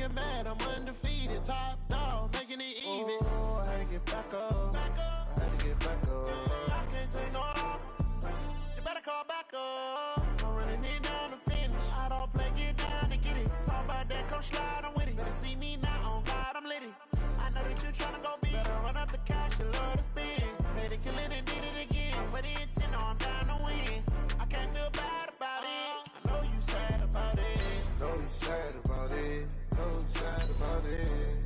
you're mad, I'm undefeated. Top dog, making it even. Oh, I had to get back up. I had to get back up. I can't take no off. You better call back up. I'm running it down to finish. I don't play, get down to get it. Talk about that, come slide, I'm with it. Better see me now, on God, I'm litty. I know that you're trying to go big. Better run up the cash, you love to spend. Made it, kill it, and did it again. But the intent, I'm down to win. I can't feel bad about it. I know you sad about it. I know you sad about it. I know you sad about it.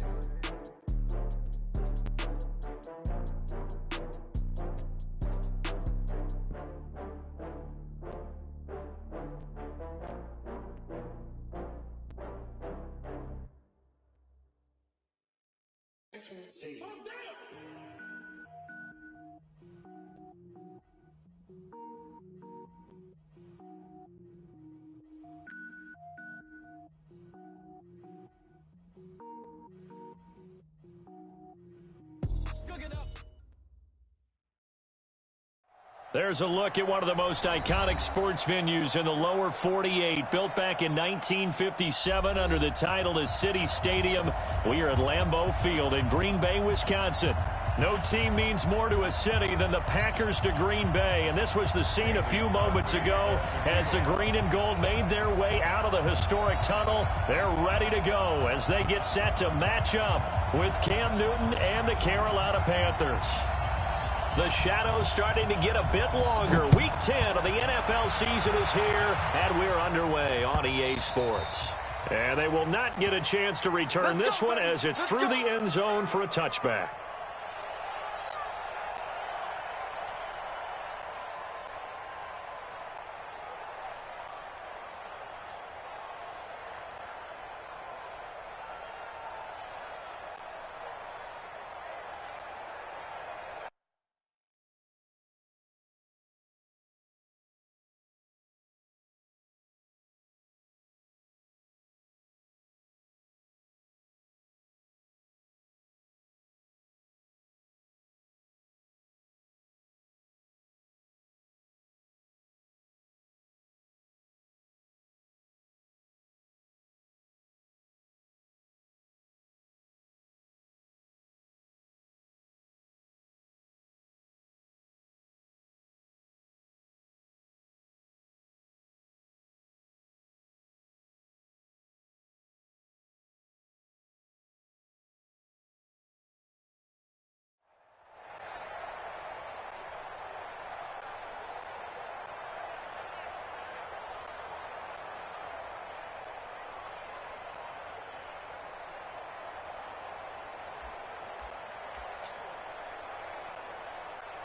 There's a look at one of the most iconic sports venues in the lower 48, built back in 1957 under the title of City Stadium. We are at Lambeau Field in Green Bay, Wisconsin. No team means more to a city than the Packers to Green Bay, and this was the scene a few moments ago as the green and gold made their way out of the historic tunnel. They're ready to go as they get set to match up with Cam Newton and the Carolina Panthers. The shadows starting to get a bit longer. Week 10 of the NFL season is here, and we're underway on EA Sports. And they will not get a chance to return this one as it's through the end zone for a touchback.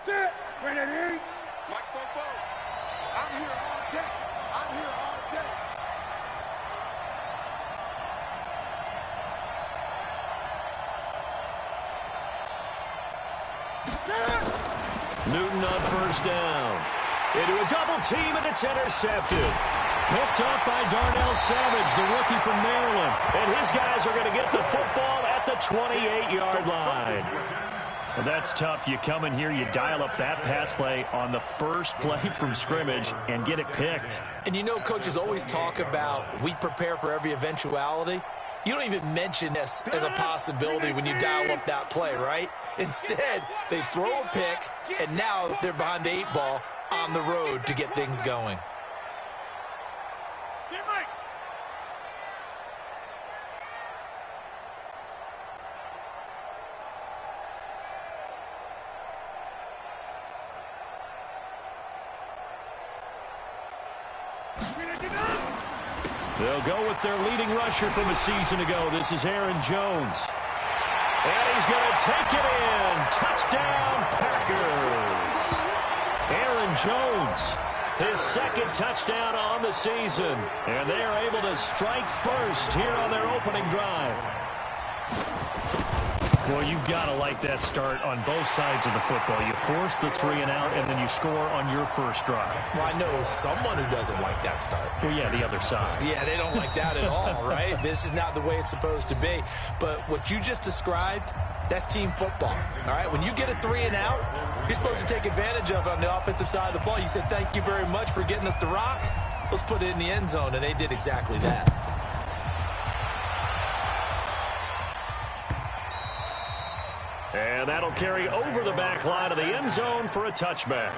Sit! Ready? Microphone. I'm here all day. I'm here all day. Newton on first down. Into a double team, and it's intercepted. Picked up by Darnell Savage, the rookie from Maryland. And his guys are going to get the football at the 28-yard line. Well, that's tough. You come in here, you dial up that pass play on the first play from scrimmage and get it picked. And you know, coaches always talk about we prepare for every eventuality. You don't even mention this as a possibility when you dial up that play, right? Instead, they throw a pick, and now they're behind the 8 ball on the road to get things going. They'll go with their leading rusher from a season ago. This is Aaron Jones. And he's going to take it in. Touchdown, Packers. Aaron Jones, his second touchdown on the season. And they are able to strike first here on their opening drive. Well, you've got to like that start on both sides of the football. You force the 3 and out, and then you score on your first drive. Well, I know someone who doesn't like that start. Well, yeah, the other side. Yeah, they don't like that at all, right? This is not the way it's supposed to be. But what you just described, that's team football, all right? When you get a 3 and out, you're supposed to take advantage of it on the offensive side of the ball. You said, thank you very much for getting us the rock. Let's put it in the end zone, and they did exactly that. And that'll carry over the back line of the end zone for a touchback.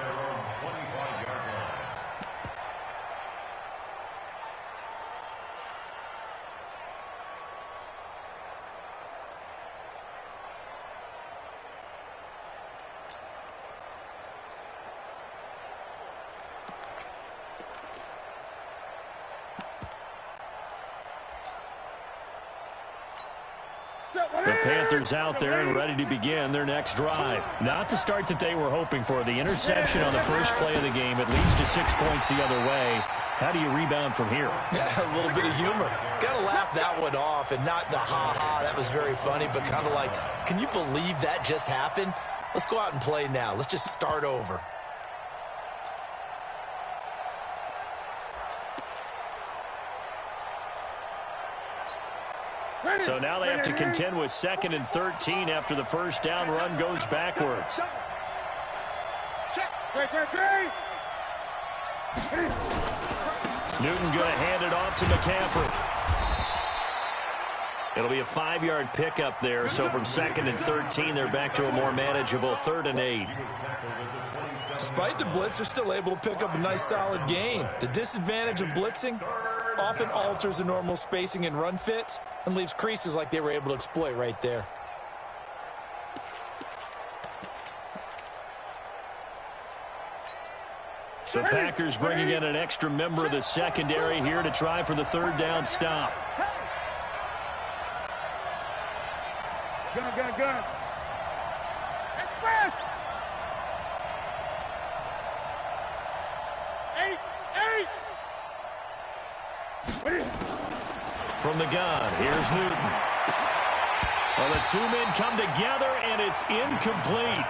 The Panthers out there and ready to begin their next drive. Not the start that they were hoping for. The interception on the first play of the game. It leads to 6 points the other way. How do you rebound from here? Yeah, a little bit of humor. Got to laugh that one off, and not the ha-ha, that was very funny, but kind of like, can you believe that just happened? Let's go out and play now. Let's just start over. So now they have to contend with 2nd and 13 after the first down run goes backwards. Newton going to hand it off to McCaffrey. It'll be a 5-yard pickup there. So from 2nd and 13, they're back to a more manageable 3rd and 8. Despite the blitz, they're still able to pick up a nice solid gain. The disadvantage of blitzing often alters the normal spacing and run fits and leaves creases like they were able to exploit right there. The Packers bringing in an extra member of the secondary here to try for the 3rd down stop. Gun. Express! 8. From the gun, here's Newton. Well, the two men come together, and it's incomplete.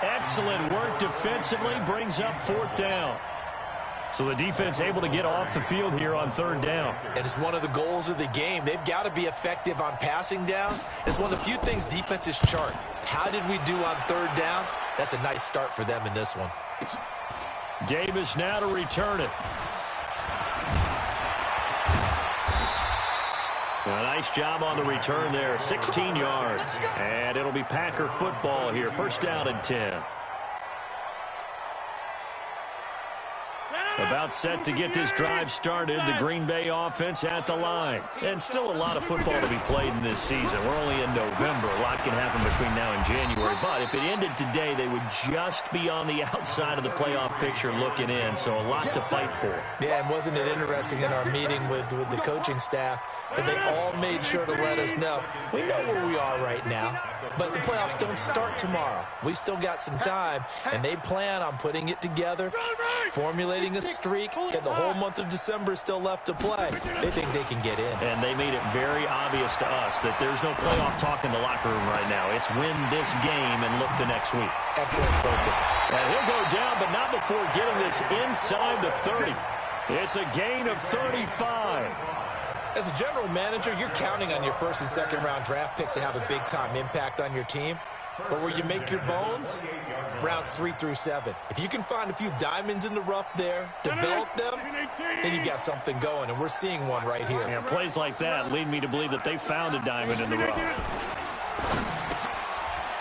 Excellent work defensively, brings up 4th down. So the defense able to get off the field here on 3rd down. And it's one of the goals of the game. They've got to be effective on passing downs. It's one of the few things defenses chart. How did we do on 3rd down? That's a nice start for them in this one. Davis now to return it. A nice job on the return there, 16 yards. And it'll be Packer football here, 1st down and 10. About set to get this drive started, the Green Bay offense at the line. And still a lot of football to be played in this season. We're only in November. A lot can happen between now and January. But if it ended today, they would just be on the outside of the playoff picture looking in. So a lot to fight for. Yeah, and wasn't it interesting in our meeting with the coaching staff that they all made sure to let us know, we know where we are right now, but the playoffs don't start tomorrow. We still got some time, and they plan on putting it together, formulating a streak, and the whole month of December still left to play. They think they can get in. And they made it very obvious to us that there's no playoff talk in the locker room right now. It's win this game and look to next week. Excellent focus. And he'll go down, but not before getting this inside the 30. It's a gain of 35. As a general manager, you're counting on your 1st and 2nd round draft picks to have a big-time impact on your team. But where you make your bones, rounds 3 through 7. If you can find a few diamonds in the rough there, develop them, then you got something going, and we're seeing one right here. Yeah, plays like that lead me to believe that they found a diamond in the rough.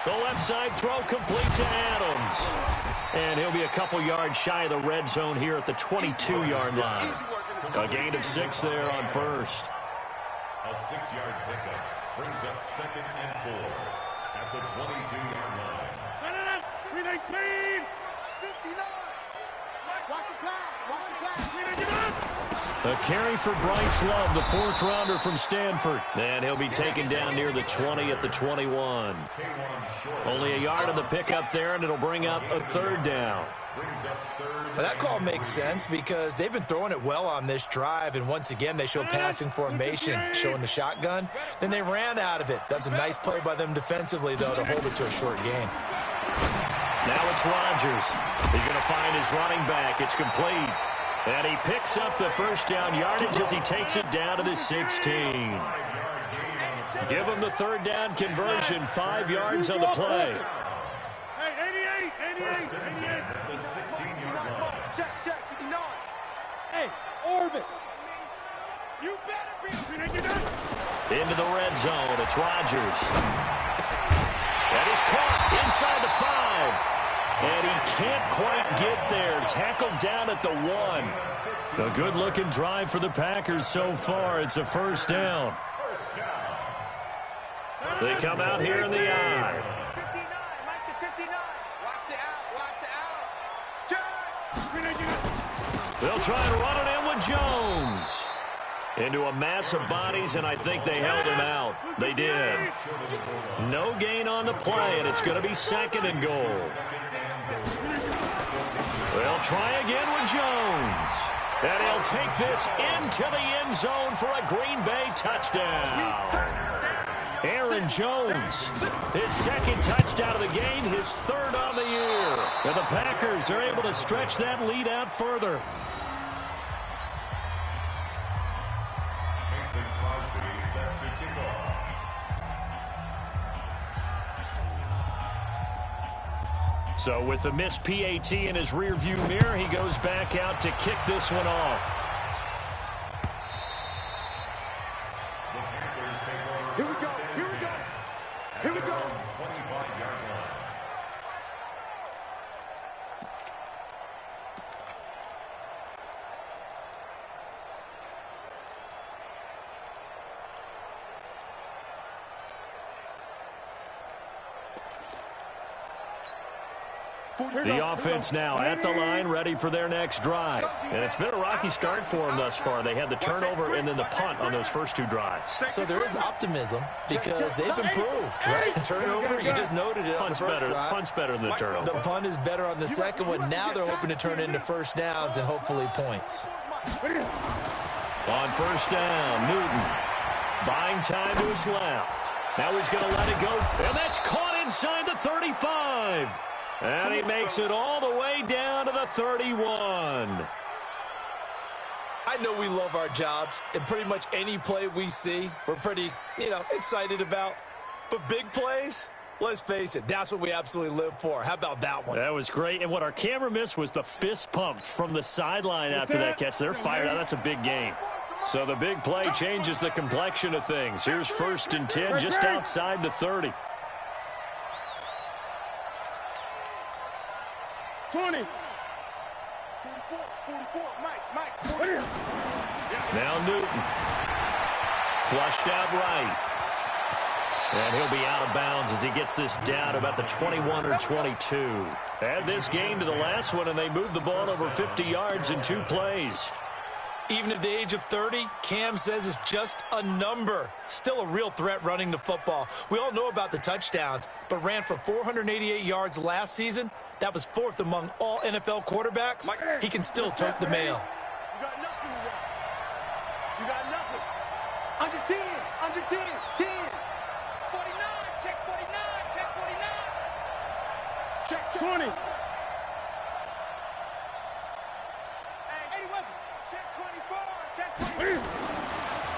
The left side throw complete to Adams. And he'll be a couple yards shy of the red zone here at the 22-yard line. A gain of 6 there on 1st. A 6-yard pickup brings up 2nd and 4 at the 22-yard line. 319! 59! Watch the pass! 319! A carry for Bryce Love, the 4th rounder from Stanford. And he'll be taken down near the 20 at the 21. Only a yard on the pickup there, and it'll bring up a 3rd down. Well, that call makes sense because they've been throwing it well on this drive, and once again they show passing formation, showing the shotgun. Then they ran out of it. That's a nice play by them defensively, though, to hold it to a short gain. Now it's Rodgers. He's going to find his running back. It's complete. And he picks up the 1st down yardage as he takes it down to the 16. Give him the 3rd down conversion, 5 yards on the play. Hey, 88! The 16-yard line. Check, 59! Hey, orbit! You better be... Into the red zone, it's Rodgers. That is caught inside the 5. And he can't quite get there. Tackled down at the 1. A good-looking drive for the Packers so far. It's a first down. They come out here in the I. They'll try and run it in with Jones. Into a mass of bodies, and I think they held him out. They did. No gain on the play, and it's going to be second and goal. They'll try again with Jones. And he'll take this into the end zone for a Green Bay touchdown. Aaron Jones, his second touchdown of the game, his third on the year. And the Packers are able to stretch that lead out further. So with the missed PAT in his rearview mirror, he goes back out to kick this one off. Here we go. Here we go. Here we go. 25-yard line. The offense now at the line, ready for their next drive. And it's been a rocky start for them thus far. They had the turnover and then the punt on those first two drives. So there is optimism because they've improved, right? Turnover, you just noted it on the first drive. Punt's better than the turnover. The punt is better on the second one. Now they're hoping to turn into first downs and hopefully points. On first down, Newton buying time to his left. Now he's going to let it go, and that's caught inside the 35. And he makes it all the way down to the 31. I know we love our jobs, and pretty much any play we see, we're pretty, excited about. But big plays, let's face it, that's what we absolutely live for. How about that one? That was great. And what our camera missed was the fist pump from the sideline after that catch. They're fired out. That's a big game. So the big play changes the complexion of things. Here's first and 10 just outside the 30. 20. 44, Mike. 40. Now Newton. Flushed out right. And he'll be out of bounds as he gets this down about the 21 or 22. Add this game to the last one, and they moved the ball over 50 yards in 2 plays. Even at the age of 30, Cam says it's just a number. Still a real threat running the football. We all know about the touchdowns, but ran for 488 yards last season. That was 4th among all NFL quarterbacks. He can still tote the mail. You got nothing. You got nothing. Under 10. 10. 49. Check 49. Check 20.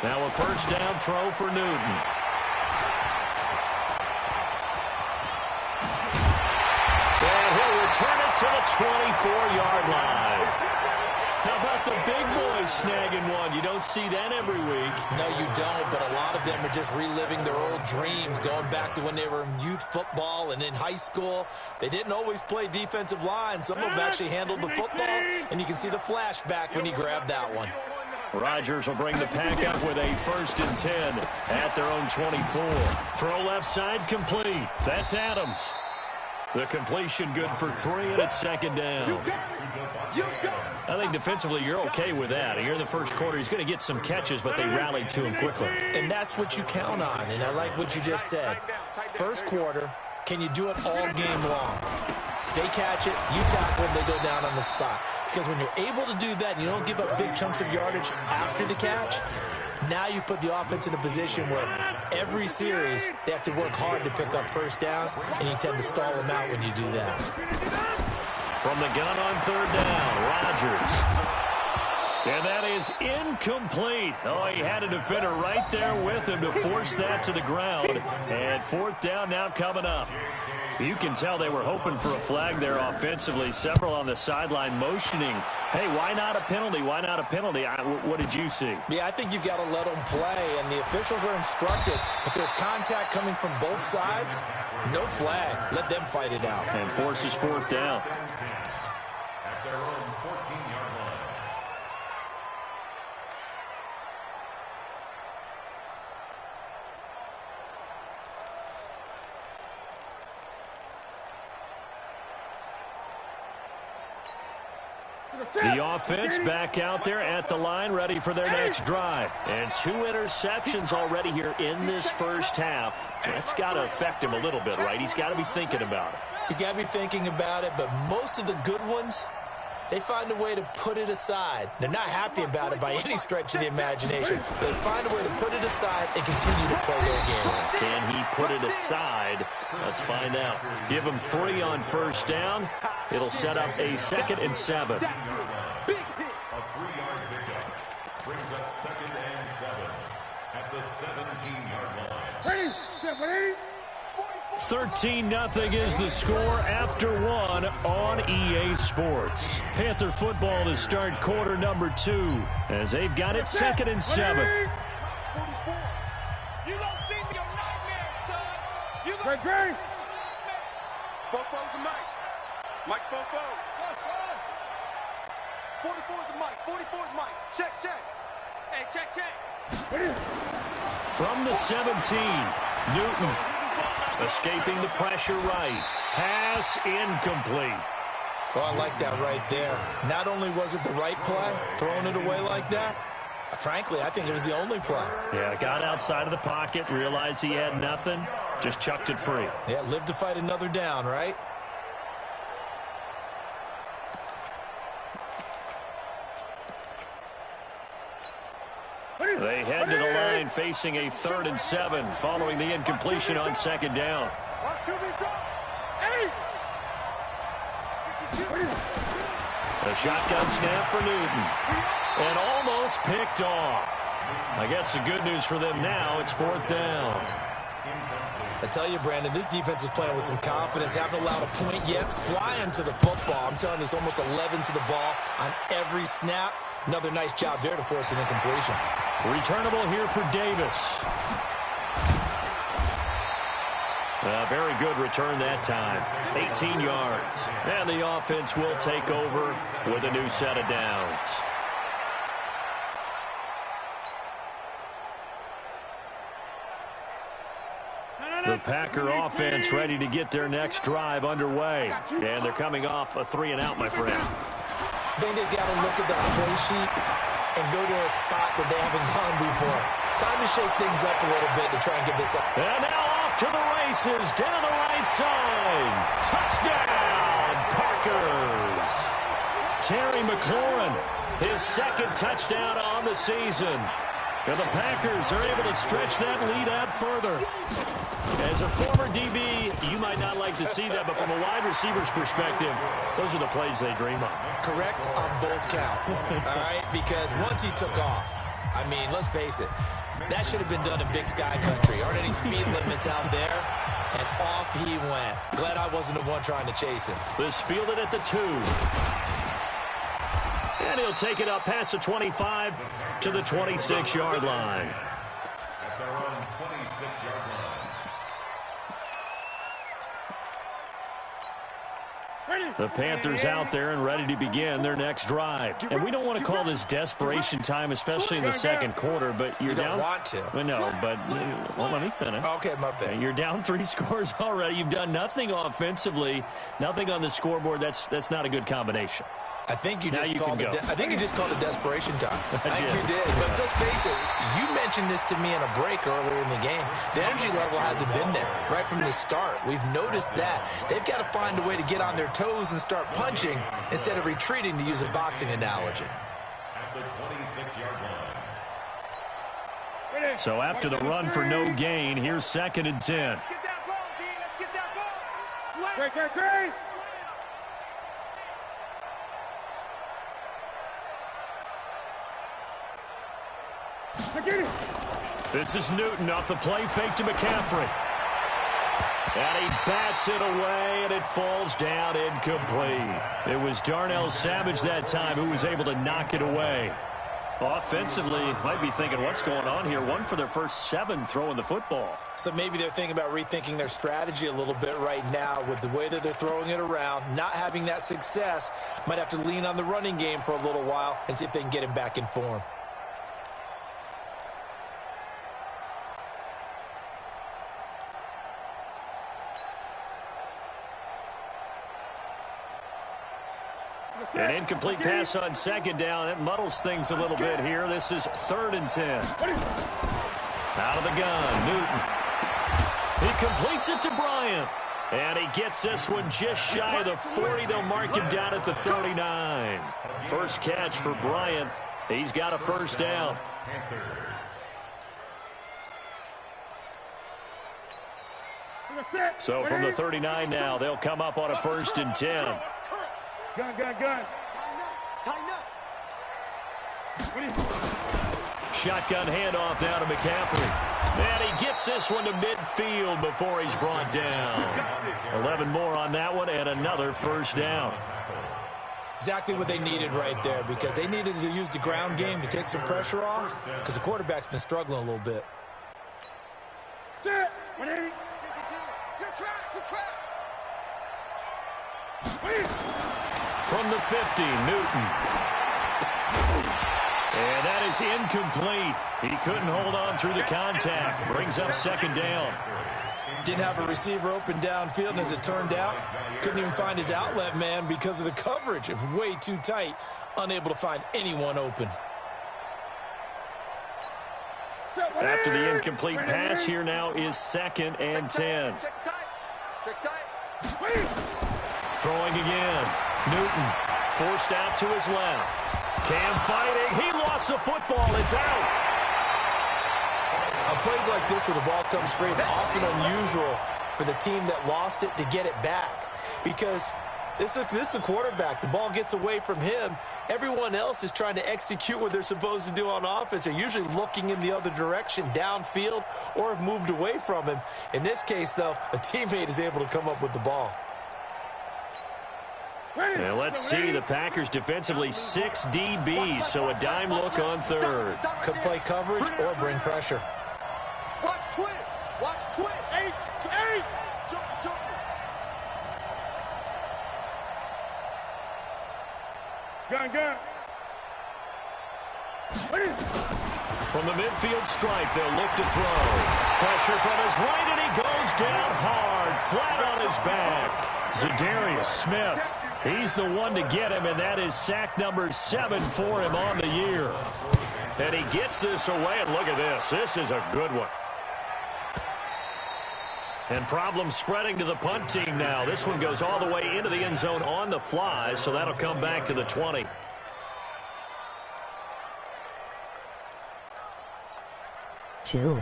Now a first down throw for Newton. And he'll return it to the 24-yard line. How about the big boys snagging one? You don't see that every week. No, you don't, but a lot of them are just reliving their old dreams, going back to when they were in youth football and in high school. They didn't always play defensive line. Some of them actually handled the football, and you can see the flashback when he grabbed that one. Rodgers will bring the pack up with a first and 10 at their own 24. Throw left side complete. That's Adams. The completion good for 3, and it's second down. I think defensively you're okay with that. Here in the first quarter, he's going to get some catches, but they rallied to him quickly. And that's what you count on, and I like what you just said. First quarter, can you do it all game long? They catch it, you tackle them, they go down on the spot. Because when you're able to do that and you don't give up big chunks of yardage after the catch, now you put the offense in a position where every series they have to work hard to pick up first downs, and you tend to stall them out when you do that. From the gun on third down, Rodgers. And that is incomplete. Oh, he had a defender right there with him to force that to the ground. And fourth down now coming up. You can tell they were hoping for a flag there offensively. Several on the sideline motioning. Hey, why not a penalty? Why not a penalty? What did you see? Yeah, I think you've got to let them play, and the officials are instructed. If there's contact coming from both sides, no flag. Let them fight it out. And forces fourth down. At their own 14-yard line. The offense back out there at the line, ready for their next drive. And 2 interceptions already here in this first half. That's got to affect him a little bit, right? He's got to be thinking about it. He's got to be thinking about it, but most of the good ones, they find a way to put it aside. They're not happy about it by any stretch of the imagination. They find a way to put it aside and continue to play their game. Can he put it aside? Let's find out. Give him 3 on first down. It'll set up a 2nd and 7. A 3-yard pickup brings up 2nd and 7 at the 17-yard line. Ready? 13-0 is the score after 1 on EA Sports. Panther football to start quarter number 2 as they've got it 2nd and 7. You don't see me your nightmare, son. Great. Fofo's the mic. Mike's Fofo. 44's the mic. 44's mic. Check. Hey, check. From the 17, Newton escaping the pressure right. Pass incomplete. Oh, I like that right there. Not only was it the right play, throwing it away like that, frankly, I think it was the only play. Yeah, got outside of the pocket, realized he had nothing, just chucked it free. Yeah, live to fight another down, right? They head to the line facing a 3rd and 7 following the incompletion on 2nd down. A shotgun snap for Newton. And almost picked off. I guess the good news for them now, it's 4th down. I tell you, Brandon, this defense is playing with some confidence. Haven't allowed a point yet. Flying to the football. I'm telling you, it's almost 11 to the ball on every snap. Another nice job there to force an incompletion. Returnable here for Davis. A very good return that time. 18 yards. And the offense will take over with a new set of downs. The Packer offense ready to get their next drive underway. And they're coming off a 3-and-out, my friend. I think they've got to look at that play sheet and go to a spot that they haven't gone before. Time to shake things up a little bit to try and get this up. And now off to the races, down the right side. Touchdown, Packers. Terry McLaurin, his 2nd touchdown on the season. And the Packers are able to stretch that lead out further. As a former DB, you might not like to see that, but from a wide receiver's perspective, those are the plays they dream of. Correct on both counts, all right? Because once he took off, I mean, let's face it, that should have been done in Big Sky Country. Aren't any speed limits out there? And off he went. Glad I wasn't the one trying to chase him. This fielded at the 2. And he'll take it up past the 25 to the 26-yard line. At their own 26-yard line. The Panthers out there and ready to begin their next drive. And we don't want to call this desperation time, especially in the 2nd quarter, but you're down. You don't want to. Well, no, but well, let me finish. Okay, my bad. You're down 3 scores already. You've done nothing offensively, nothing on the scoreboard. That's not a good combination. I think you Now just you called can it. go. I think you just called it desperation time. I think did. you did. But let's face it. You mentioned this to me in a break earlier in the game. The energy level hasn't been there right from the start. We've noticed that. They've got to find a way to get on their toes and start punching instead of retreating, to use a boxing analogy. At the 26-yard line. So after the run for no gain, here's 2nd and 10. Get that ball, D. Let's get that ball. Slap. Great. This is Newton off the play fake to McCaffrey. And he bats it away, and it falls down incomplete. It was Darnell Savage that time who was able to knock it away. Offensively, might be thinking, what's going on here? One for their first 7 throwing the football. So maybe they're thinking about rethinking their strategy a little bit right now with the way that they're throwing it around, not having that success. Might have to lean on the running game for a little while and see if they can get him back in form. An incomplete pass on second down. That muddles things a little bit here. This is 3rd and 10. Out of the gun, Newton. He completes it to Bryant. And he gets this one just shy of the 40. They'll mark him down at the 39. First catch for Bryant. He's got a first down. So from the 39 now, they'll come up on a 1st and 10. Gun. Tighten up. Shotgun handoff now to McCaffrey. And he gets this one to midfield before he's brought down. 11 more on that one and another first down. Exactly what they needed right there, because they needed to use the ground game to take some pressure off, because the quarterback's been struggling a little bit. Set. Good track. From the 50, Newton. And that is incomplete. He couldn't hold on through the contact. Brings up 2nd down. Didn't have a receiver open downfield, and as it turned out, couldn't even find his outlet man because of the coverage. It was way too tight, unable to find anyone open. After the incomplete pass, here now is 2nd and 10. Check tight. Throwing again. Newton forced out to his left. Cam fighting. He lost the football. It's out. On plays like this where the ball comes free, it's often unusual for the team that lost it to get it back, because this is the quarterback. The ball gets away from him. Everyone else is trying to execute what they're supposed to do on offense. They're usually looking in the other direction, downfield, or have moved away from him. In this case, though, a teammate is able to come up with the ball. And let's see, the Packers defensively 6 DBs, so a dime look on 3rd. Could play coverage or bring pressure. Watch twist. 8. Jump. Gun. From the midfield stripe, they'll look to throw. Pressure from his right, and he goes down hard, flat on his back. Za'Darius Smith. He's the one to get him, and that is sack number 7 for him on the year. And he gets this away, and look at this. This is a good one. And problems spreading to the punt team now. This one goes all the way into the end zone on the fly, so that'll come back to the 20. Two.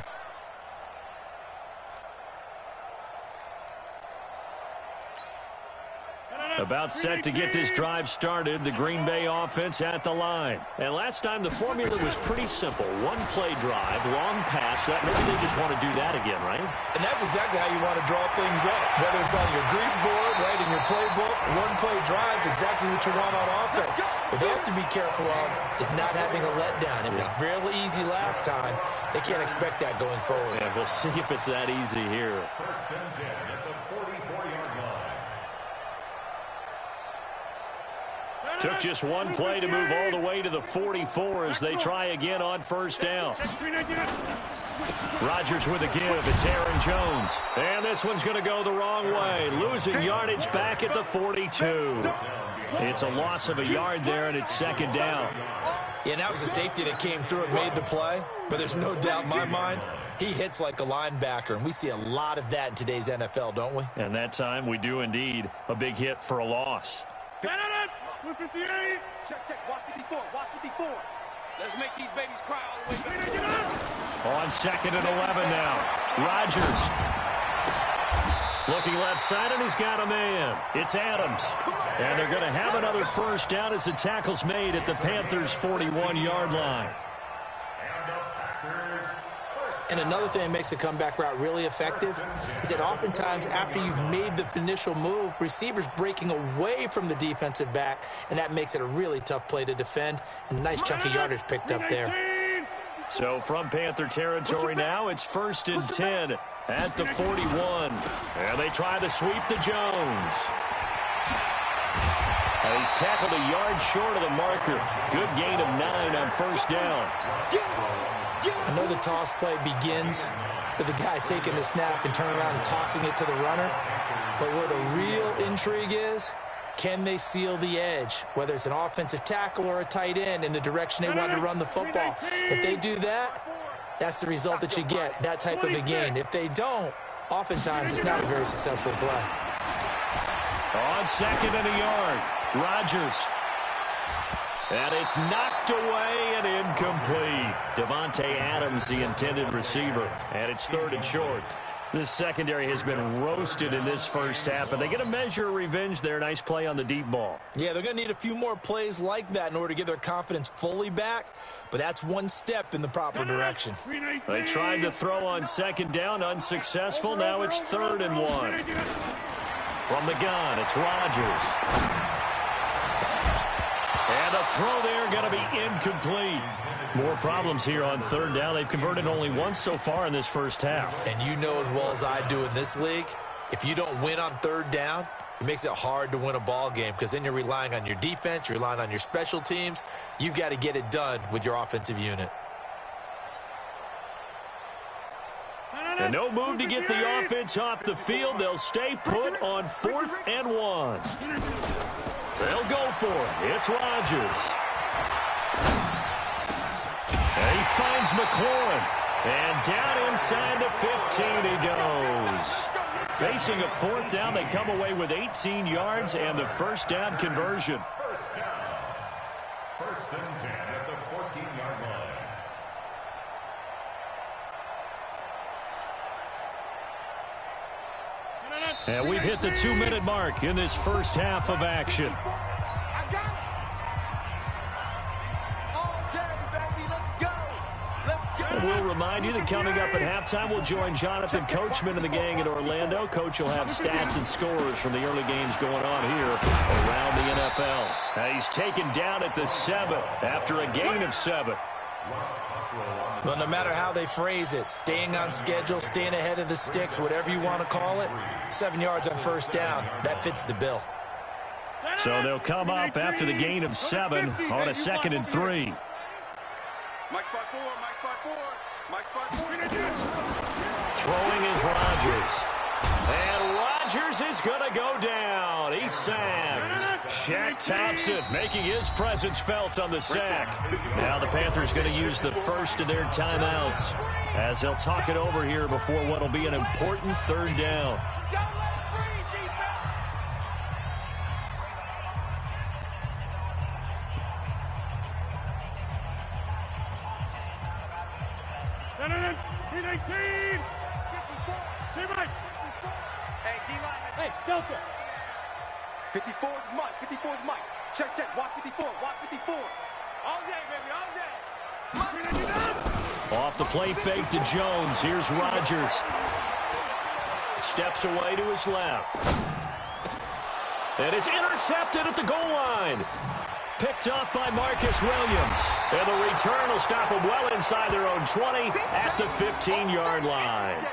About set to get this drive started, the Green Bay offense at the line. And last time the formula was pretty simple. 1-play drive, long pass. Maybe they just want to do that again, right? And that's exactly how you want to draw things up. Whether it's on your grease board, right, in your playbook, 1-play drives exactly what you want on offense. What they have to be careful of is not having a letdown. It was fairly easy last time. They can't expect that going forward. And we'll see if it's that easy here. 1st and 10 at the 44-yard line. Took just 1 play to move all the way to the 44 as they try again on 1st down. Rodgers with a give. It's Aaron Jones. And this one's going to go the wrong way. Losing yardage back at the 42. It's a loss of a yard there, and it's 2nd down. Yeah, that was a safety that came through and made the play. But there's no doubt in my mind, he hits like a linebacker. And we see a lot of that in today's NFL, don't we? And that time we do indeed. A big hit for a loss. 158. Check. Watch 54. Let's make these babies cry all the way. On 2nd and 11 now. Rodgers. Looking left side, and he's got a man. It's Adams. And they're going to have another first down as the tackle's made at the Panthers' 41-yard line. And another thing that makes a comeback route really effective is that oftentimes after you've made the initial move, receivers breaking away from the defensive back, and that makes it a really tough play to defend. And a nice chunk of yardage picked up there. So from Panther territory now, it's 1st and 10 at the 41. And they try to sweep to Jones. And he's tackled a yard short of the marker. Good gain of 9 on 1st down. I know the toss play begins with the guy taking the snap and turning around and tossing it to the runner. But where the real intrigue is, can they seal the edge, whether it's an offensive tackle or a tight end, in the direction they want to run the football? If they do that, that's the result that you get, that type of a gain. If they don't, oftentimes it's not a very successful play. On 2nd and a yard, Rodgers. And it's knocked away and incomplete. Devontae Adams, the intended receiver. And it's 3rd and short. This secondary has been roasted in this first half, but they get a measure of revenge there. Nice play on the deep ball. Yeah, they're going to need a few more plays like that in order to get their confidence fully back, but that's one step in the proper direction. They tried to throw on 2nd down, unsuccessful. Now it's 3rd and 1. From the gun, it's Rodgers. And the throw there going to be incomplete. More problems here on 3rd down. They've converted only once so far in this first half. And you know as well as I do in this league, if you don't win on 3rd down, it makes it hard to win a ball game because then you're relying on your defense, you're relying on your special teams. You've got to get it done with your offensive unit. And no move to get the offense off the field. They'll stay put on 4th and 1. They'll go for it. It's Rodgers. And he finds McLaurin. And down inside the 15 he goes. Facing a 4th down, they come away with 18 yards and the 1st down conversion. 1st and 10 at the 14-yard line. And we've hit the 2-minute mark in this first half of action. And we'll remind you that coming up at halftime, we'll join Jonathan Coachman and the gang in Orlando. Coach will have stats and scores from the early games going on here around the NFL. Now he's taken down at the 7 after a gain of 7. Well, no matter how they phrase it, staying on schedule, staying ahead of the sticks, whatever you want to call it, 7 yards on 1st down, that fits the bill. So they'll come up after the gain of 7 on a 2nd and 3. Mike spot 4, Mike spot 4, Mike spot 4. Throwing is Rodgers. And Rodgers is going to go down. He's sacked. Shaq Thompson making his presence felt on the sack. Now the Panthers going to use the first of their timeouts as they'll talk it over here before what will be an important 3rd down. Hey, Delta. 54 is Mike, 54 is Mike. Check, check, watch 54, watch 54. All day, baby, all day. Off the play fake to Jones. Here's Rodgers. Steps away to his left. And it's intercepted at the goal line. Picked up by Marcus Williams. And the return will stop them well inside their own 20 at the 15-yard line.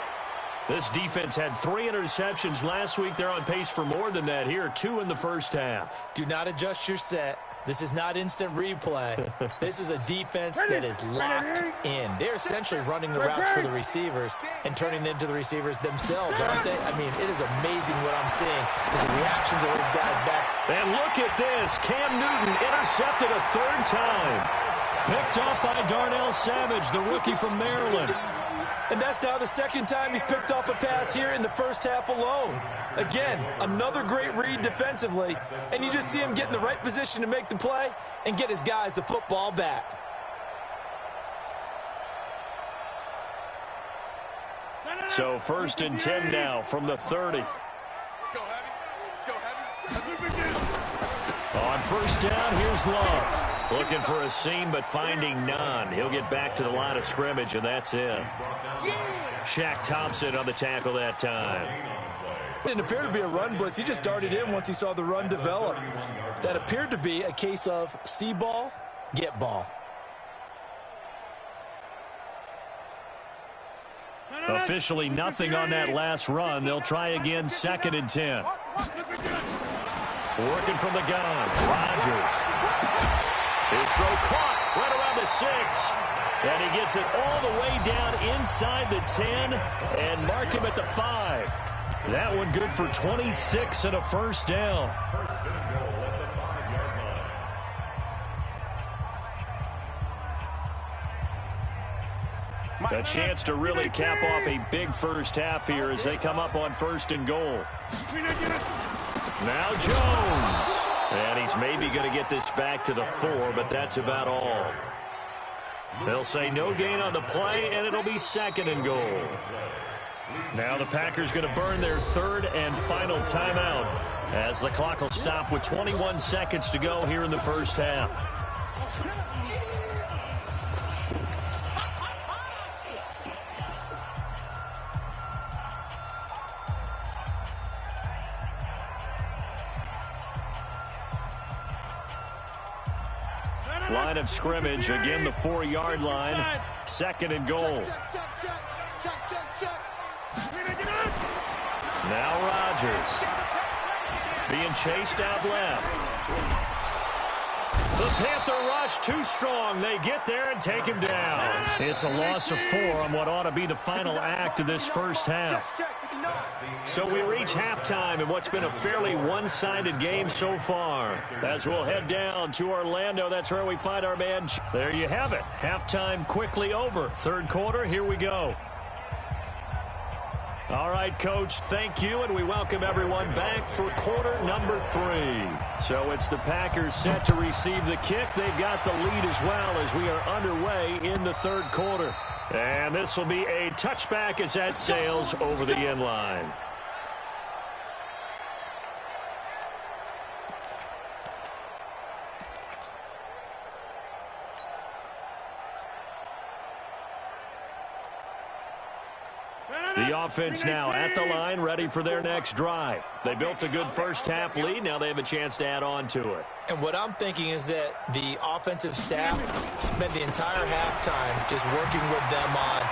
This defense had 3 interceptions last week. They're on pace for more than that here. 2 in the first half. Do not adjust your set. This is not instant replay. This is a defense that is locked in. They're essentially running the routes for the receivers and turning it into the receivers themselves, aren't they? I mean, it is amazing what I'm seeing because the reactions of those guys back. And look at this. Cam Newton intercepted a 3rd time. Picked up by Darnell Savage, the rookie from Maryland. And that's now the 2nd time he's picked off a pass here in the first half alone. Again, another great read defensively. And you just see him get in the right position to make the play and get his guys the football back. So 1st and 10 now from the 30. Let's go heavy. Let's go heavy. On 1st down, here's Love. Looking for a seam, but finding none. He'll get back to the line of scrimmage, and that's it. Shaq Thompson on the tackle that time. It didn't appear to be a run blitz. He just darted in once he saw the run develop. That appeared to be a case of see ball, get ball. Officially nothing on that last run. They'll try again, 2nd and 10. Working from the gun, Rodgers. His throw caught right around the 6. And he gets it all the way down inside the 10 and mark him at the 5. That one good for 26 and a first down. A chance to really cap off a big first half here as they come up on 1st and goal. Now Jones. And he's maybe going to get this back to the 4, but that's about all. They'll say no gain on the play, and it'll be 2nd and goal. Now the Packers going to burn their 3rd and final timeout as the clock will stop with 21 seconds to go here in the first half. Line of scrimmage, again the 4-yard line, 2nd and goal. Now Rodgers being chased out left. The Panther rush too strong. They get there and take him down. It's a loss of 4 on what ought to be the final act of this first half. So we reach halftime in what's been a fairly one-sided game so far. As we'll head down to Orlando, that's where we find our man. There you have it. Halftime quickly over. 3rd quarter, here we go. All right, Coach, thank you, and we welcome everyone back for quarter number 3. So it's the Packers set to receive the kick. They've got the lead as well as we are underway in the 3rd quarter. And this will be a touchback as that sails over the end line. The offense now at the line, ready for their next drive. They built a good first half lead. Now they have a chance to add on to it. And what I'm thinking is that the offensive staff spent the entire halftime just working with them on,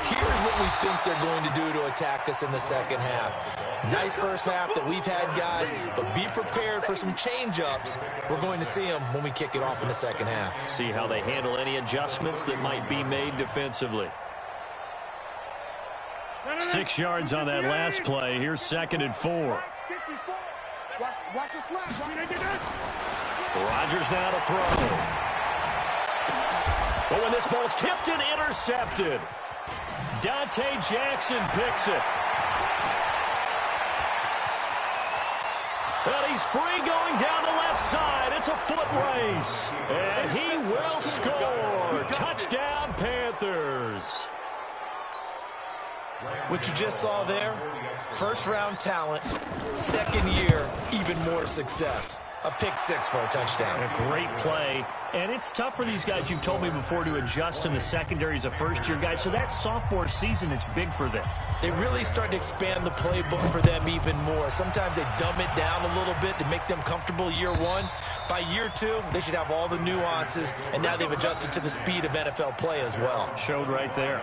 here's what we think they're going to do to attack us in the second half. Nice first half that we've had, guys, but be prepared for some change-ups. We're going to see them when we kick it off in the second half. See how they handle any adjustments that might be made defensively. 6 yards on that last play. Here's 2nd and 4. Watch the slap. Rodgers now to throw. But when this ball's tipped and intercepted, Dante Jackson picks it. Well, he's free going down the left side. It's a foot race. And he will score. Touchdown, Panthers. What you just saw there, first-round talent, 2nd year, even more success. A pick 6 for a touchdown. A great play. And it's tough for these guys, you've told me before, to adjust in the secondary as a first-year guy. So that sophomore season is big for them. They really start to expand the playbook for them even more. Sometimes they dumb it down a little bit to make them comfortable year 1. By year 2, they should have all the nuances, and now they've adjusted to the speed of NFL play as well. Showed right there.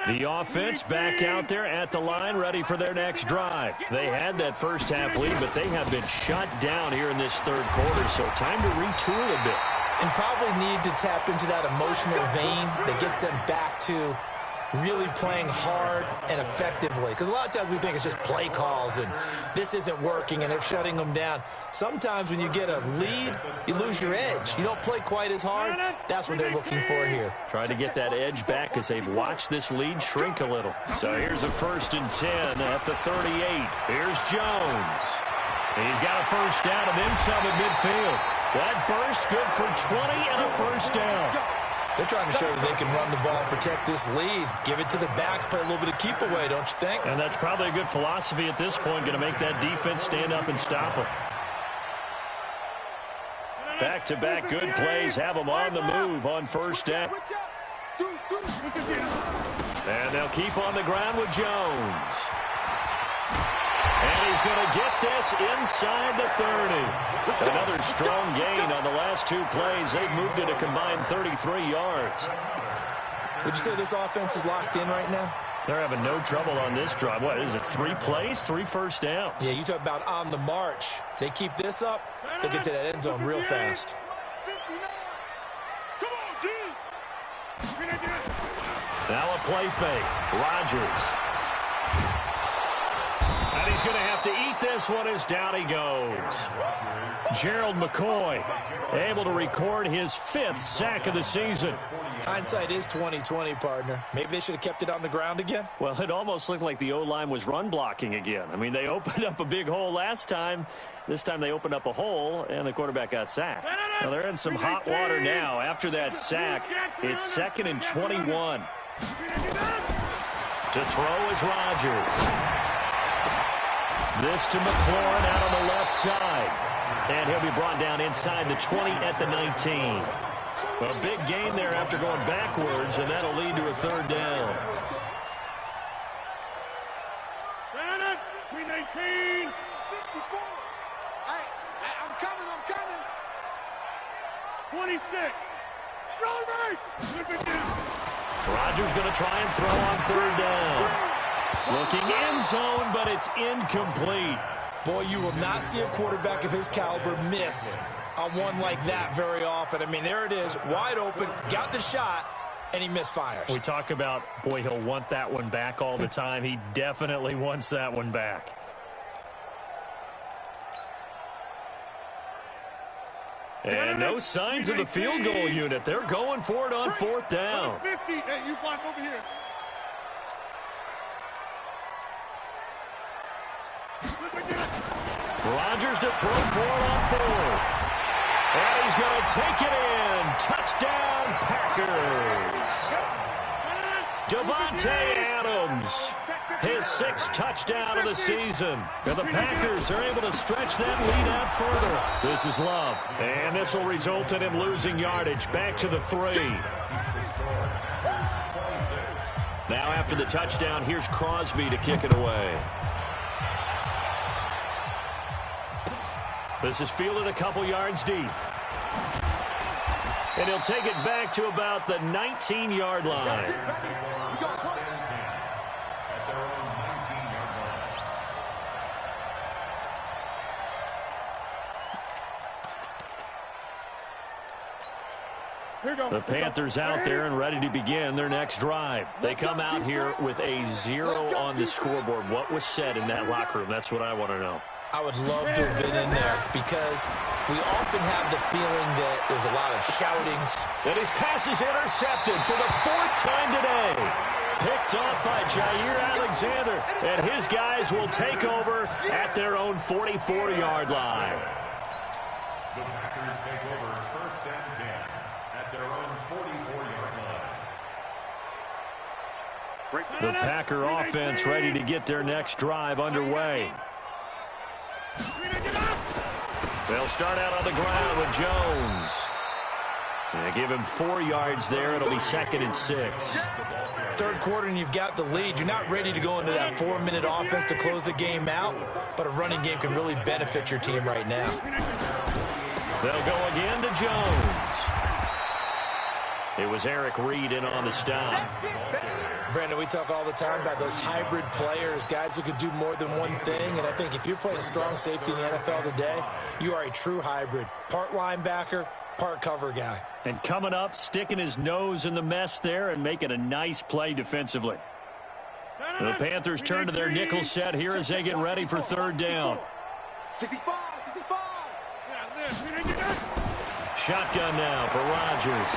The offense back out there at the line, ready for their next drive. They had that first half lead, but they have been shut down here in this 3rd quarter, so time to retool a bit. And probably need to tap into that emotional vein that gets them back to really playing hard and effectively. Because a lot of times we think it's just play calls and this isn't working and they're shutting them down. Sometimes when you get a lead, you lose your edge. You don't play quite as hard. That's what they're looking for here. Trying to get that edge back as they've watched this lead shrink a little. So here's a 1st and 10 at the 38. Here's Jones. He's got a first down and then some at midfield. That burst good for 20 and a first down. They're trying to show that they can run the ball and protect this lead. Give it to the backs, play a little bit of keep away, don't you think? And that's probably a good philosophy at this point, going to make that defense stand up and stop them. Back-to-back good plays have them on the move on first down. And they'll keep on the ground with Jones. And he's going to get this inside the 30. Another strong gain on the last two plays. They've moved it a combined 33 yards. Would you say this offense is locked in right now? They're having no trouble on this drive. What is it, 3 plays, 3 first downs? Yeah, you talk about on the march. They keep this up, they get to that end zone real fast. Now a play fake. Rodgers. And he's going to have to eat this one as down he goes. Gerald McCoy able to record his 5th sack of the season. Hindsight is 20/20, partner. Maybe they should have kept it on the ground again. Well, it almost looked like the O-line was run blocking again. I mean, they opened up a big hole last time. This time they opened up a hole, and the quarterback got sacked. Now they're in some hot water now. After that sack, it's 2nd and 21. To throw is Rodgers. This to McLaurin out on the left side. And he'll be brought down inside the 20 at the 19. A big gain there after going backwards, and that'll lead to a 3rd down. 319, 54. Hey, I'm coming. 26. Rodgers going to try and throw on 3rd down. Looking end zone, but it's incomplete. Boy, you will not see a quarterback of his caliber miss on one like that very often. I mean, there it is, wide open, got the shot, and he misfires. We talk about, boy, he'll want that one back all the time. He definitely wants that one back. And no signs of the field goal unit. They're going for it on 4th down. 50. Hey, you climb over here. Rodgers to throw for it on 4th. And he's going to take it in. Touchdown, Packers. Davante Adams, his 6th touchdown of the season. And the Packers are able to stretch that lead out further. This is Love. And this will result in him losing yardage. Back to the 3. Now after the touchdown, here's Crosby to kick it away. This is fielded a couple yards deep. And he'll take it back to about the 19-yard line. The Panthers out there and ready to begin their next drive. They come out here with a 0 on the scoreboard. What was said in that locker room? That's what I want to know. I would love to have been in there because we often have the feeling that there's a lot of shoutings. And his pass is intercepted for the 4th time today. Picked off by Jair Alexander. And his guys will take over at their own 44-yard line. The Packers take over 1st and 10 at their own 44-yard line. The Packer offense ready to get their next drive underway. They'll start out on the ground with Jones. They give him 4 yards there. It'll be 2nd and 6. 3rd quarter and you've got the lead. You're not ready to go into that 4-minute offense to close the game out, but a running game can really benefit your team right now. They'll go again to Jones. It was Eric Reed in on the stop. Brandon, we talk all the time about those hybrid players, guys who could do more than one thing, and I think if you're playing strong safety in the NFL today, you are a true hybrid. Part linebacker, part cover guy. And coming up, sticking his nose in the mess there and making a nice play defensively. The Panthers turn to their nickel set here as they get ready for 3rd down. 65. Shotgun now for Rodgers.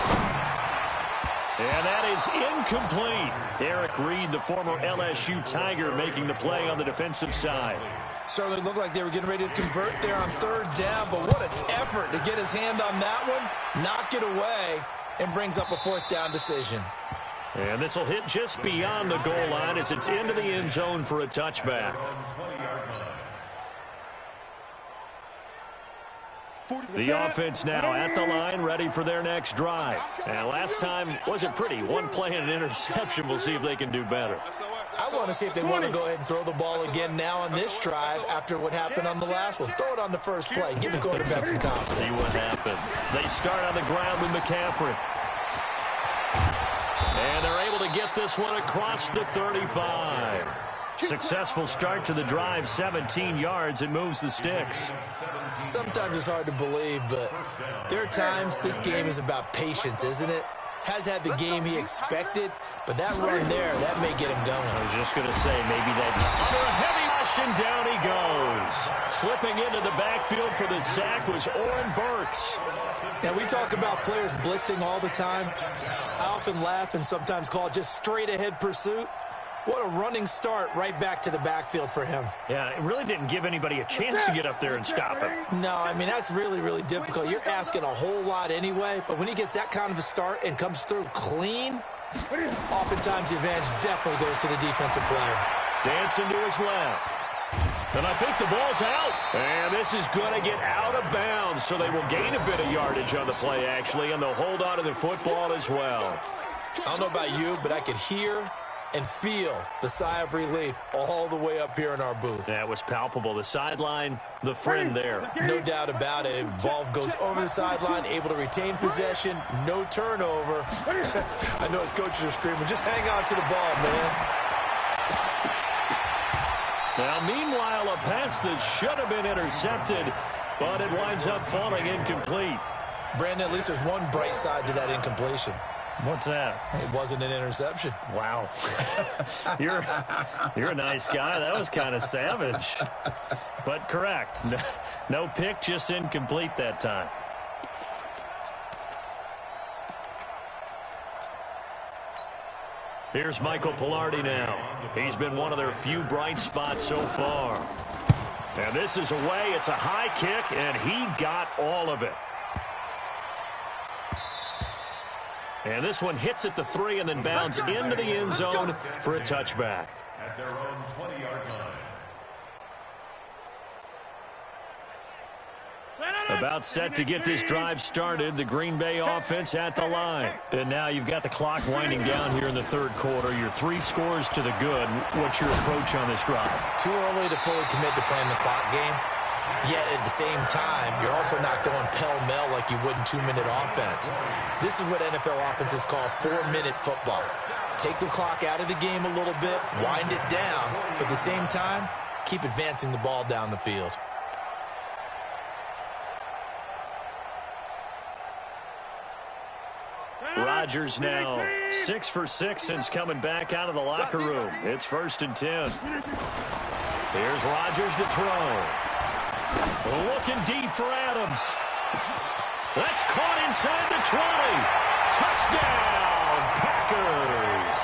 And that is incomplete. Eric Reed, the former LSU Tiger, making the play on the defensive side. Certainly looked like they were getting ready to convert there on third down, but what an effort to get his hand on that one, knock it away, and brings up a fourth down decision. And this will hit just beyond the goal line as it's into the end zone for a touchback. The offense now at the line, ready for their next drive. And last time wasn't pretty. One play and an interception. We'll see if they can do better. I want to see if they want to go ahead and throw the ball again now on this drive after what happened on the last one. Throw it on the first play. Give the quarterback some confidence. See what happens. They start on the ground with McCaffrey. And they're able to get this one across the 35. Successful start to the drive, 17 yards. It moves the sticks. Sometimes it's hard to believe, but there are times this game is about patience, isn't it? Has had the game he expected, but that run there, that may get him going. I was just going to say, maybe that under a heavy rush, and down he goes. Slipping into the backfield for the sack was Oren Burks. Now, we talk about players blitzing all the time. I often laugh and sometimes call it just straight-ahead pursuit. What a running start right back to the backfield for him. Yeah, it really didn't give anybody a chance to get up there and stop him. No, I mean, that's really, really difficult. You're asking a whole lot anyway, but when he gets that kind of a start and comes through clean, oftentimes the advantage definitely goes to the defensive player. Dancing to his left. And I think the ball's out. And this is going to get out of bounds, so they will gain a bit of yardage on the play, actually, and they'll hold on to the football as well. I don't know about you, but I could hear and feel the sigh of relief all the way up here in our booth. That was palpable. The sideline, the friend there. No doubt about it. Ball goes over the sideline, able to retain possession, no turnover. I know his coaches are screaming, just hang on to the ball, man. Now, meanwhile, a pass that should have been intercepted, but it winds up falling incomplete. Brandon, at least there's one bright side to that incompletion. What's that? It wasn't an interception. Wow. You're a nice guy. That was kind of savage. But correct. No pick, just incomplete that time. Here's Michael Pilardi now. He's been one of their few bright spots so far. And this is away. It's a high kick, and he got all of it. And this one hits at the 3 and then bounds into the end zone for a touchback. At their own 20-yard line. About set to get this drive started, the Green Bay offense at the line. And now you've got the clock winding down here in the third quarter. Your 3 scores to the good. What's your approach on this drive? Too early to fully commit to playing the clock game. Yet at the same time, you're also not going pell-mell like you would in 2-minute offense. This is what NFL offenses call 4-minute football. Take the clock out of the game a little bit, wind it down, but at the same time, keep advancing the ball down the field. Rodgers now 6 for 6 since coming back out of the locker room. It's 1st and 10. Here's Rodgers to throw. Looking deep for Adams. That's caught inside the 20. Touchdown, Packers.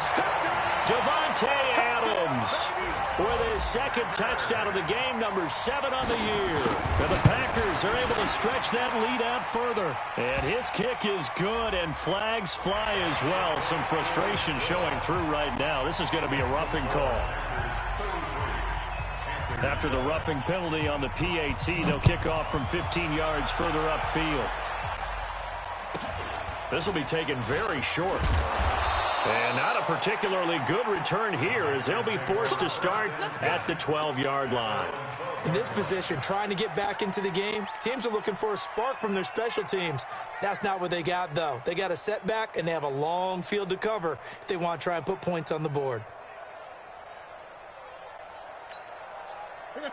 Devontae Adams with his second touchdown of the game, number 7 on the year. And the Packers are able to stretch that lead out further. And his kick is good, and flags fly as well. Some frustration showing through right now. This is going to be a roughing call. After the roughing penalty on the PAT, they'll kick off from 15 yards further upfield. This will be taken very short. And not a particularly good return here as they'll be forced to start at the 12-yard line. In this position, trying to get back into the game, teams are looking for a spark from their special teams. That's not what they got, though. They got a setback, and they have a long field to cover if they want to try and put points on the board.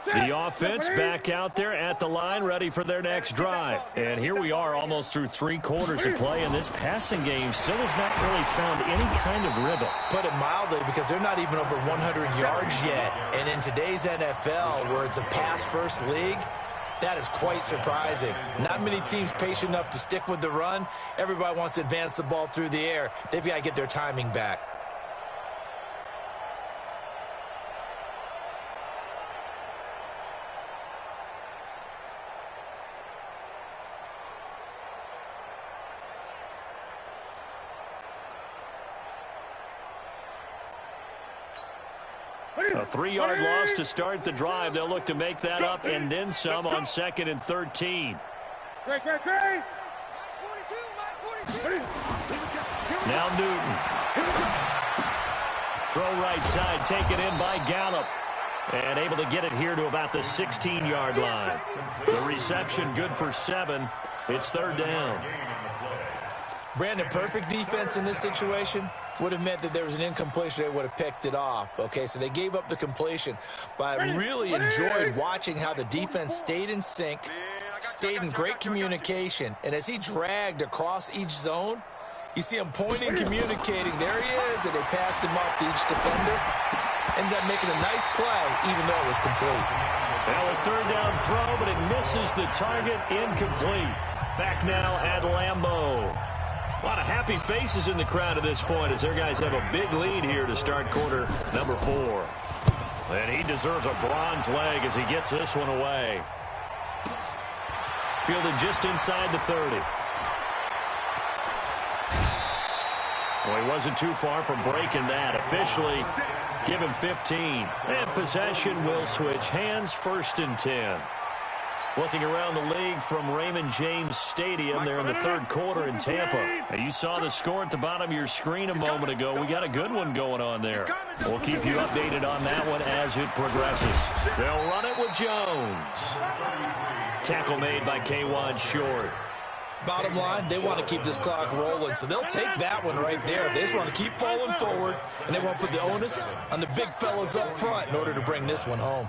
The offense back out there at the line, ready for their next drive. And here we are almost through 3 quarters of play, and this passing game still has not really found any kind of rhythm. Put it mildly, because they're not even over 100 yards yet. And in today's NFL, where it's a pass-first league, That is quite surprising. Not many teams patient enough to stick with the run. Everybody wants to advance the ball through the air. They've got to get their timing back. A 3-yard loss to start the drive. They'll look to make that up and then some on 2nd and 13. Now Newton. Throw right side, taken in by Gallup. And able to get it here to about the 16-yard line. The reception good for 7. It's 3rd down. Brandon, perfect defense in this situation would have meant that there was an incompletion. They would have picked it off. Okay, so they gave up the completion. But I really enjoyed watching how the defense stayed in sync, stayed in great communication. And as he dragged across each zone, you see him pointing, communicating. There he is, and they passed him off to each defender. Ended up making a nice play, even though it was complete. Well, a 3rd down throw, but it misses the target, incomplete. Back now at Lambeau. A lot of happy faces in the crowd at this point as their guys have a big lead here to start quarter number 4. And he deserves a bronze leg as he gets this one away. Fielded just inside the 30. Well, he wasn't too far from breaking that. Officially, give him 15. And possession will switch hands, 1st and 10. Looking around the league from Raymond James Stadium, they're in the 3rd quarter in Tampa. Now, you saw the score at the bottom of your screen a moment ago. We got a good one going on there. We'll keep you updated on that one as it progresses. They'll run it with Jones. Tackle made by K'Wan Short. Bottom line, they want to keep this clock rolling, so they'll take that one right there. They just want to keep falling forward, and they want to put the onus on the big fellas up front in order to bring this one home.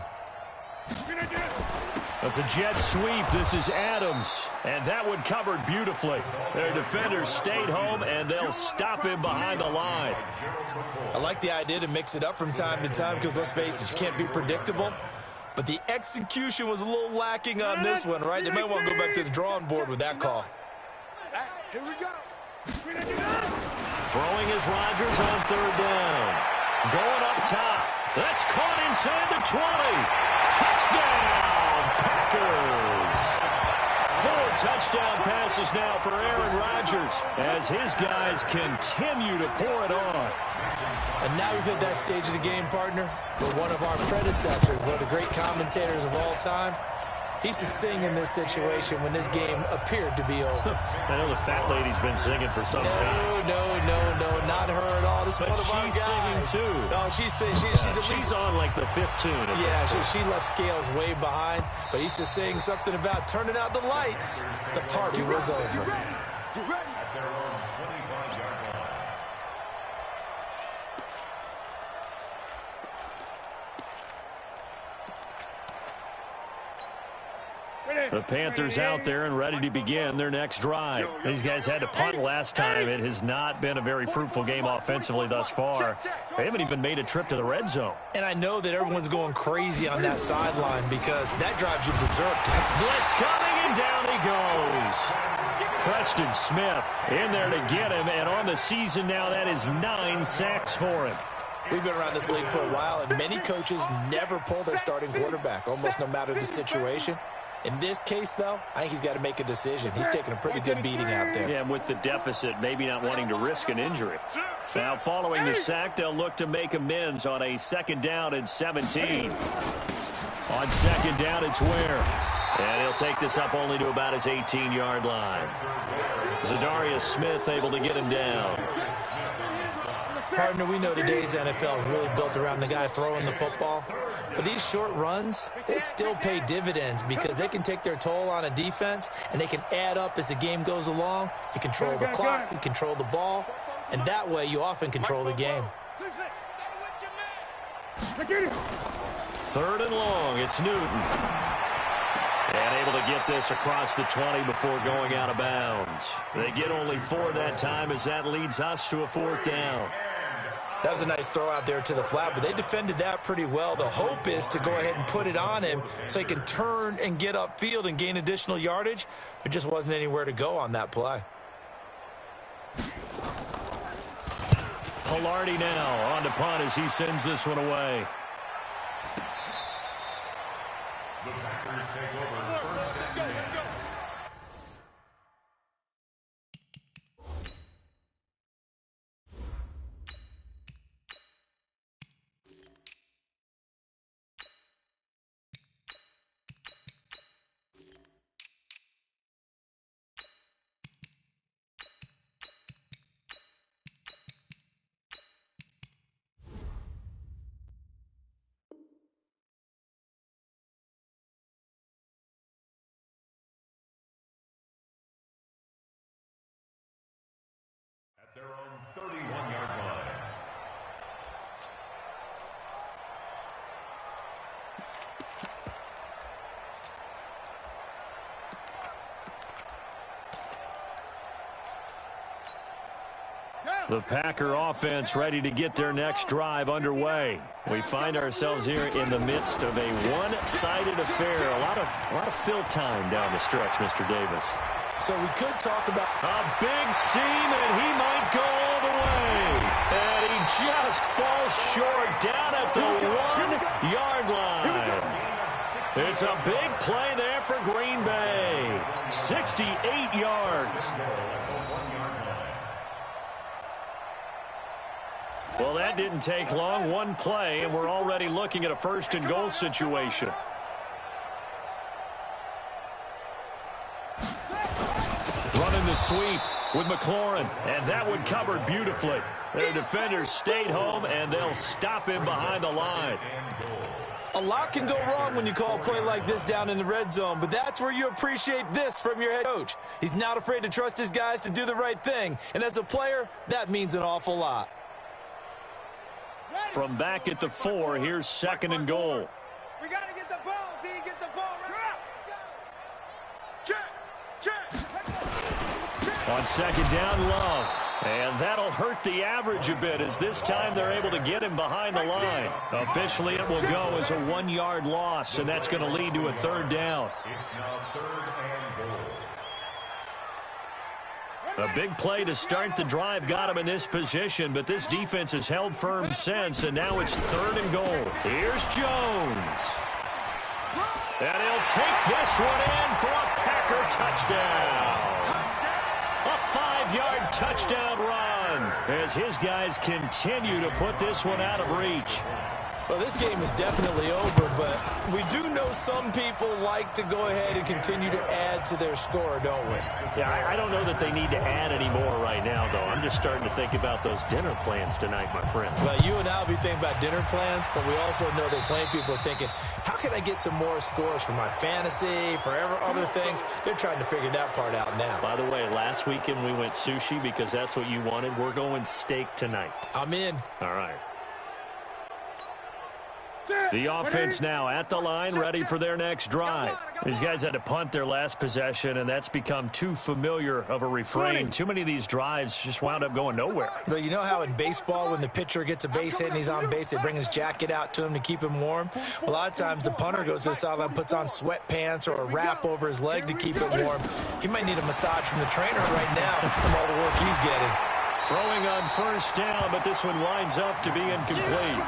That's a jet sweep. This is Adams. And that one covered beautifully. Their defenders stayed home, and they'll stop him behind the line. I like the idea to mix it up from time to time because, let's face it, you can't be predictable. But the execution was a little lacking on this one, right? They might want to go back to the drawing board with that call. Here we go. Throwing is Rodgers on 3rd down. Going up top. That's caught inside the 20. Touchdown, Packers. 4 touchdown passes now for Aaron Rodgers as his guys continue to pour it on. And now we've hit that stage of the game, partner, where one of our predecessors, one of the great commentators of all time, he used to sing in this situation when this game appeared to be over. I know the fat lady's been singing for some time. No, not her at all. This is one of our guys. She's singing too. No, she's on like the 5th tune. Yeah, she left scales way behind, but he used to sing something about turning out the lights. The party was over. The Panthers out there and ready to begin their next drive. These guys had to punt last time. It has not been a very fruitful game offensively thus far. They haven't even made a trip to the red zone. And I know that everyone's going crazy on that sideline because that drives you berserk. Blitz coming, and down he goes. Preston Smith in there to get him, and on the season now, that is 9 sacks for him. We've been around this league for a while, and many coaches never pull their starting quarterback, almost no matter the situation. In this case, though, I think he's got to make a decision. He's taking a pretty good beating out there. Yeah, with the deficit, maybe not wanting to risk an injury. Now, following the sack, they'll look to make amends on a 2nd down and 17. On 2nd down, it's Ware. And he'll take this up only to about his 18-yard line. Zadarius Smith able to get him down. Partner, we know today's NFL is really built around the guy throwing the football. But these short runs, they still pay dividends because they can take their toll on a defense, and they can add up as the game goes along. You control the clock, you control the ball, and that way you often control the game. 3rd and long, it's Newton. And able to get this across the 20 before going out of bounds. They get only 4 that time as that leads us to a 4th down. That was a nice throw out there to the flat, but they defended that pretty well. The hope is to go ahead and put it on him so he can turn and get upfield and gain additional yardage. There just wasn't anywhere to go on that play. Pilardi now on to punt as he sends this one away. The Packers take over first and 10. Their own 31-yard line. The Packer offense ready to get their next drive underway. We find ourselves here in the midst of a one-sided affair. A lot of fill time down the stretch, Mr. Davis. So we could talk about a big seam, and he might go all the way. And he just falls short down at the 1-yard line. It's a big play there for Green Bay. 68 yards. Well, that didn't take long. One play, and we're already looking at a first-and-goal situation. Running the sweep with McLaurin, and that one covered beautifully. Their defenders stayed home, and they'll stop him behind the line. a lot can go wrong when you call a play like this down in the red zone, but that's where you appreciate this from your head coach. He's not afraid to trust his guys to do the right thing, and as a player, that means an awful lot. From back at the 4, here's second and goal. We got to get the ball, D. Get the ball. Check. On second down, Love. And that'll hurt the average a bit, as this time they're able to get him behind the line. Officially, it will go as a 1-yard loss, and that's going to lead to a third down. It's now third and goal. A big play to start the drive got him in this position, but this defense has held firm since, and now it's third and goal. Here's Jones. And he'll take this one in for a Packer touchdown. A 5-yard touchdown run as his guys continue to put this one out of reach. Well, this game is definitely over, but we do know some people like to go ahead and continue to add to their score, don't we? Yeah, I don't know that they need to add any more right now, though. I'm just starting to think about those dinner plans tonight, my friend. Well, you and I will be thinking about dinner plans, but we also know that plenty of people are thinking, how can I get some more scores for my fantasy, for other things? They're trying to figure that part out now. By the way, last weekend we went sushi because that's what you wanted. We're going steak tonight. I'm in. All right. The offense now at the line, ready for their next drive. These guys had to punt their last possession, and that's become too familiar of a refrain. Too many of these drives just wound up going nowhere. But you know how in baseball, when the pitcher gets a base hit and he's on base, they bring his jacket out to him to keep him warm? A lot of times the punter goes to the sideline, puts on sweatpants or a wrap over his leg to keep it warm. He might need a massage from the trainer right now from all the work he's getting. Throwing on first down, but this one winds up to be incomplete.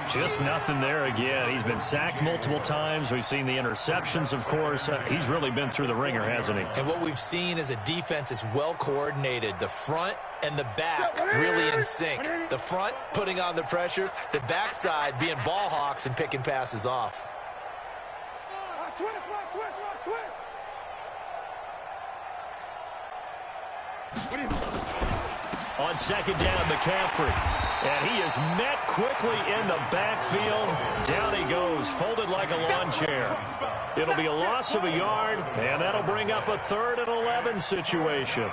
Just nothing there again. He's been sacked multiple times. We've seen the interceptions, of course. He's really been through the ringer, hasn't he? And what we've seen is a defense that's well coordinated. The front and the back really in sync. The front putting on the pressure. The backside being ball hawks and picking passes off. Switch. On second down, McCaffrey. And he is met quickly in the backfield. Down he goes, folded like a lawn chair. It'll be a loss of a yard, and that'll bring up a 3rd and 11 situation.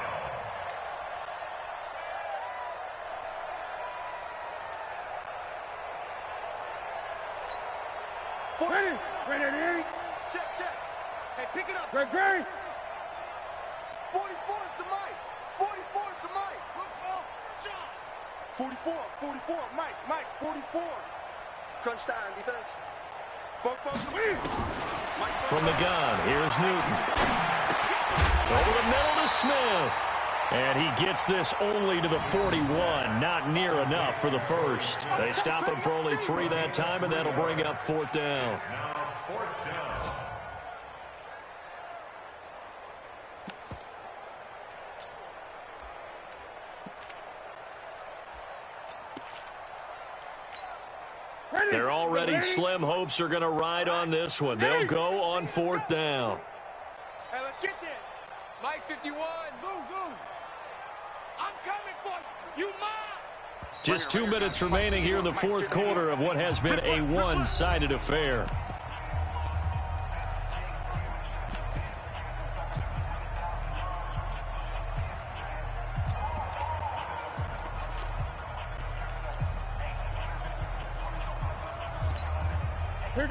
Ready. Check. Hey, pick it up. Great. 44 is the mic. 44 is the mic. Looks well. 44, Mike, 44. Crunch time, defense. From the gun, here's Newton. Over the middle to Smith. And he gets this only to the 41. Not near enough for the first. They stop him for only 3 that time, and that'll bring up 4th down. They're already slim hopes are going to ride on this one. They'll go on 4th down. Hey, let's get this. Mike 51, zoom. I'm coming for you. You mine. Just 2 minutes remaining here in the 4th quarter of what has been a one-sided affair.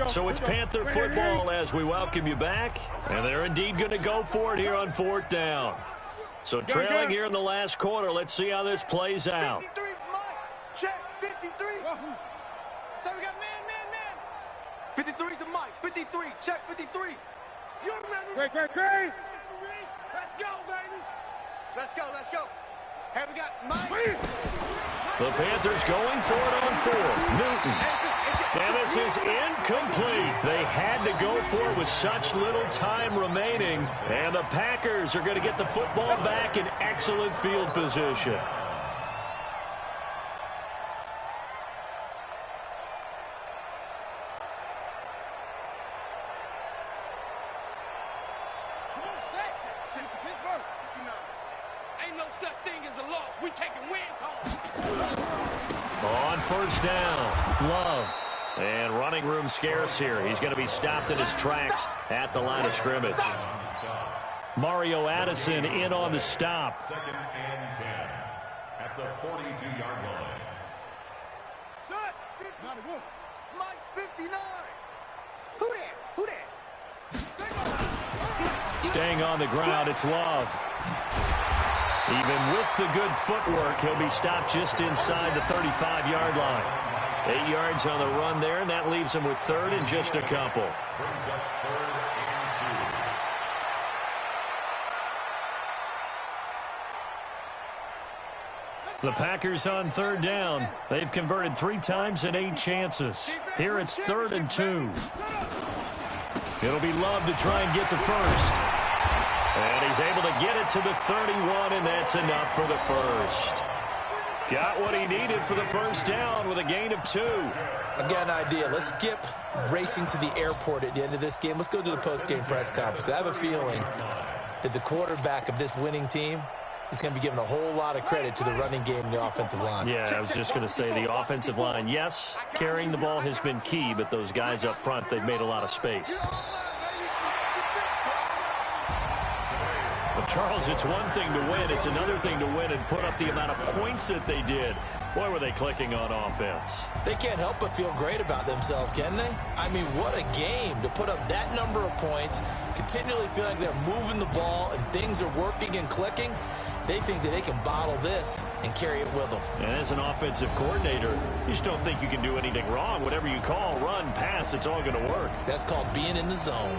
So it's Panther football as we welcome you back. And they're indeed going to go for it here on 4th down. So trailing here in the last quarter. Let's see how this plays out. 53 Mike. Check, 53. So we got man. 53's the Mike. 53, check 53. You remember? Great. Let's go, baby. Let's go. Have we got Mike? The Panthers going for it on 4th. Newton. And this is incomplete. They had to go for it with such little time remaining. And the Packers are going to get the football back in excellent field position. Ain't no such thing as a loss. We taking wins home. On 1st down, Love. And running room scarce here. He's going to be stopped in his tracks at the line of scrimmage. Mario Addison in on the stop. 2nd and 10 at the 42-yard line. Shut. Mike's 59. Who that? Staying on the ground, it's Love. Even with the good footwork, he'll be stopped just inside the 35-yard line. 8 yards on the run there, and that leaves him with 3rd and just a couple. Brings up 3rd and 2. The Packers on 3rd down. They've converted 3 times in 8 chances. Here it's 3rd and 2. It'll be Love to try and get the first. And he's able to get it to the 31, and that's enough for the first. Got what he needed for the first down with a gain of 2. I got an idea. Let's skip racing to the airport at the end of this game. Let's go to the post-game press conference. I have a feeling that the quarterback of this winning team is going to be given a whole lot of credit to the running game and the offensive line. Yeah, I was just going to say the offensive line, yes, carrying the ball has been key, but those guys up front, they've made a lot of space. But Charles, it's one thing to win. It's another thing to win and put up the amount of points that they did. Boy, were they clicking on offense. They can't help but feel great about themselves, can they? I mean, what a game to put up that number of points, continually feel like they're moving the ball and things are working and clicking. They think that they can bottle this and carry it with them. And as an offensive coordinator, you just don't think you can do anything wrong. Whatever you call, run, pass, it's all going to work. That's called being in the zone.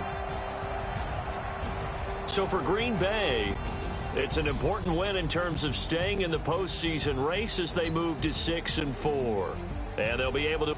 So for Green Bay, it's an important win in terms of staying in the postseason race as they move to 6-4. And they'll be able to